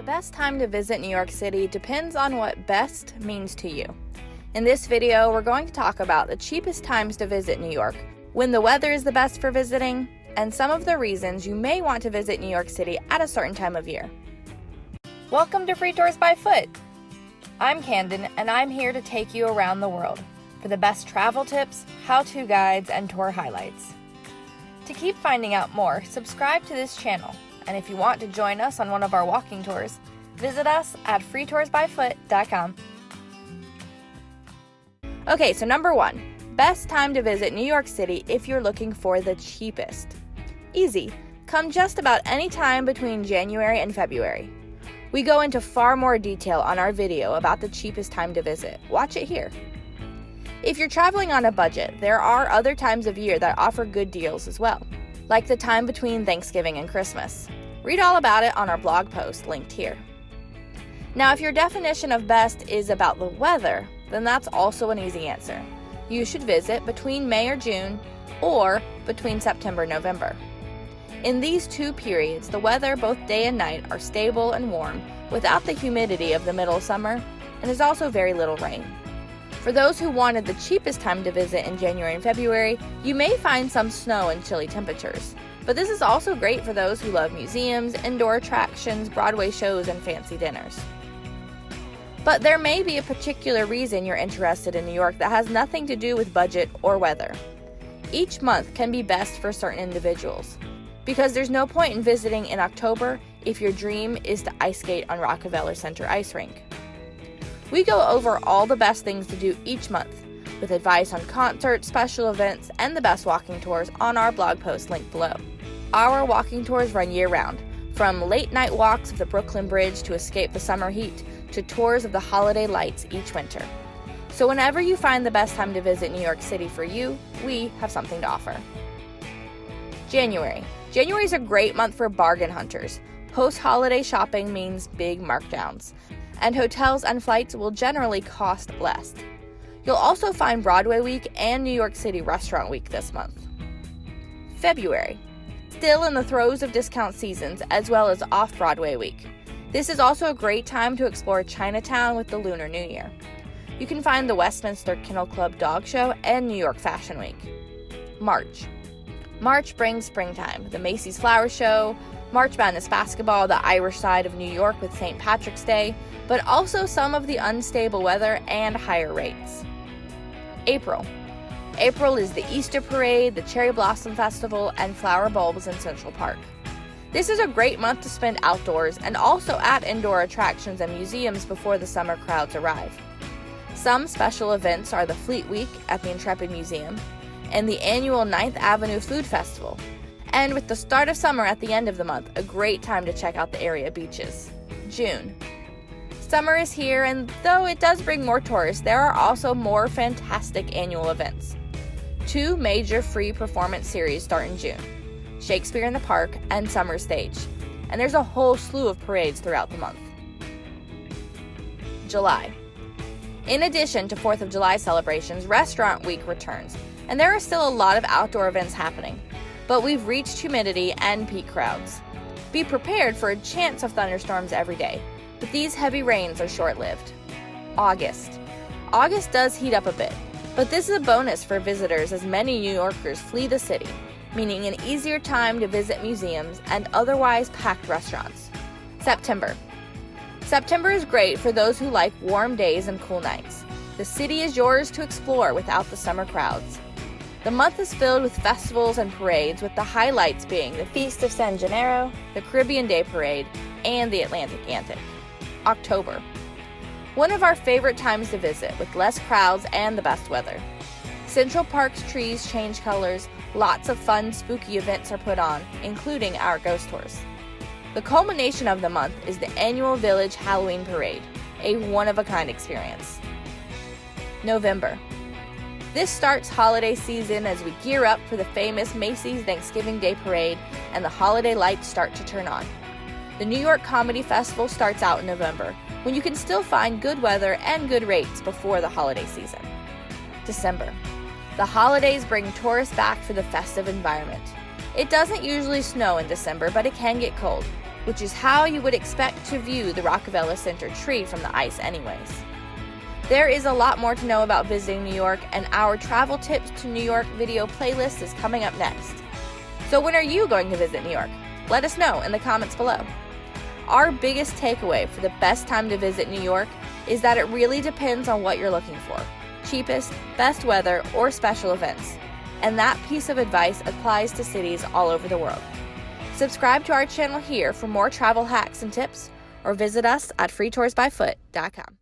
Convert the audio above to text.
best time to visit New York City depends on what best means to you. In this video, we're going to talk about the cheapest times to visit New York, when the weather is the best for visiting, and some of the reasons you may want to visit New York City at a certain time of year. Welcome to Free Tours by Foot. I'm Camden, and I'm here to take you around the world for the best travel tips, how-to guides, and tour highlights. To keep finding out more, subscribe to this channel. And if you want to join us on one of our walking tours, visit us at freetoursbyfoot.com. Okay, so number 1, best time to visit New York City if you're looking for the cheapest. Easy. Come just about any time between January and February. We go into far more detail on our video about the cheapest time to visit. Watch it here. If you're traveling on a budget, there are other times of year that offer good deals as well, like the time between Thanksgiving and Christmas. Read all about it on our blog post linked here. Now, if your definition of best is about the weather, then that's also an easy answer. You should visit between May or June or between September and November. In these two periods, the weather both day and night are stable and warm without the humidity of the middle of summer, and there's also very little rain. For those who wanted the cheapest time to visit in January and February, you may find some snow and chilly temperatures. But this is also great for those who love museums, indoor attractions, Broadway shows, and fancy dinners. But there may be a particular reason you're interested in New York that has nothing to do with budget or weather. Each month can be best for certain individuals, because there's no point in visiting in October if your dream is to ice skate on Rockefeller Center ice rink. We go over all the best things to do each month, with advice on concerts, special events, and the best walking tours on our blog post linked below. Our walking tours run year-round, from late-night walks of the Brooklyn Bridge to escape the summer heat, to tours of the holiday lights each winter. So whenever you find the best time to visit New York City for you, we have something to offer. January. January is a great month for bargain hunters. Post-holiday shopping means big markdowns, and hotels and flights will generally cost less. You'll also find Broadway Week and New York City Restaurant Week this month. February. Still in the throes of discount seasons, as well as Off-Broadway Week. This is also a great time to explore Chinatown with the Lunar New Year. You can find the Westminster Kennel Club Dog Show and New York Fashion Week. March. March brings springtime, the Macy's Flower Show, March Madness basketball, the Irish side of New York with St. Patrick's Day, but also some of the unstable weather and higher rates. April. April is the Easter Parade, the Cherry Blossom Festival, and flower bulbs in Central Park. This is a great month to spend outdoors and also at indoor attractions and museums before the summer crowds arrive. Some special events are the Fleet Week at the Intrepid Museum and the annual 9th Avenue Food Festival. And with the start of summer at the end of the month, a great time to check out the area beaches. June. Summer is here, and though it does bring more tourists, there are also more fantastic annual events. 2 major free performance series start in June, Shakespeare in the Park and Summer Stage, and there's a whole slew of parades throughout the month. July. In addition to 4th of July celebrations, Restaurant Week returns, and there are still a lot of outdoor events happening, but we've reached humidity and peak crowds. Be prepared for a chance of thunderstorms every day, but these heavy rains are short-lived. August. August does heat up a bit, but this is a bonus for visitors as many New Yorkers flee the city, meaning an easier time to visit museums and otherwise packed restaurants. September. September is great for those who like warm days and cool nights. The city is yours to explore without the summer crowds. The month is filled with festivals and parades, with the highlights being the Feast of San Gennaro, the Caribbean Day Parade, and the Atlantic Antic. October. One of our favorite times to visit, with less crowds and the best weather. Central Park's trees change colors, lots of fun, spooky events are put on, including our ghost tours. The culmination of the month is the annual Village Halloween Parade, a one-of-a-kind experience. November. This starts holiday season as we gear up for the famous Macy's Thanksgiving Day Parade and the holiday lights start to turn on. The New York Comedy Festival starts out in November, when you can still find good weather and good rates before the holiday season. December. The holidays bring tourists back for the festive environment. It doesn't usually snow in December, but it can get cold. which is how you would expect to view the Rockefeller Center tree from the ice anyways. There is a lot more to know about visiting New York, and our Travel Tips to New York video playlist is coming up next. So when are you going to visit New York? Let us know in the comments below. Our biggest takeaway for the best time to visit New York is that it really depends on what you're looking for: cheapest, best weather, or special events. And that piece of advice applies to cities all over the world. Subscribe to our channel here for more travel hacks and tips, or visit us at freetoursbyfoot.com.